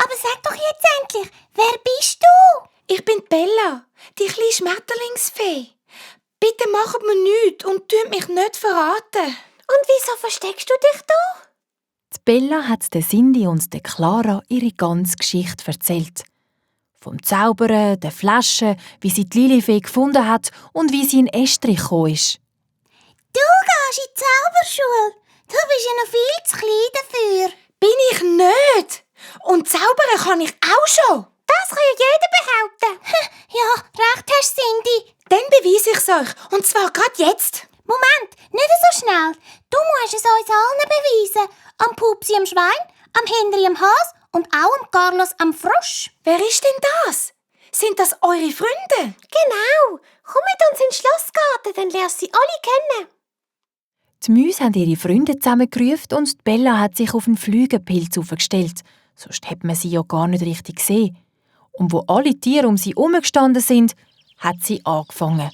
Aber sag doch jetzt endlich, wer bist du? Ich bin Bella, die kleine Schmetterlingsfee. Bitte macht mir nichts und tut mich nicht verraten. Und wieso versteckst du dich da? Die Bella hat der Cindy und der Clara ihre ganze Geschichte erzählt. Vom Zaubern, der Flasche, wie sie die Lilifee gefunden hat und wie sie in Estrich gekommen ist. Du gehst in die Zauberschule. Du bist ja noch viel zu klein dafür. Bin ich nicht. Und zaubern kann ich auch schon. Das kann ja jeder behaupten. Ja, recht hast du, Cindy. Dann beweise ich es euch. Und zwar gerade jetzt. Moment, nicht so schnell. Du musst es uns allen beweisen. Am Pupsi am Schwein, am Henry am Has und auch am Carlos am Frosch. Wer ist denn das? Sind das eure Freunde? Genau. Komm mit uns ins Schlossgarten, dann lernst du sie alle kennen. Die Mäuse haben ihre Freunde zusammengerufen und die Bella hat sich auf einen Flügelpilz aufgestellt. Sonst hätte man sie ja gar nicht richtig gesehen. Und wo alle Tiere um sie herumgestanden sind, hat sie angefangen.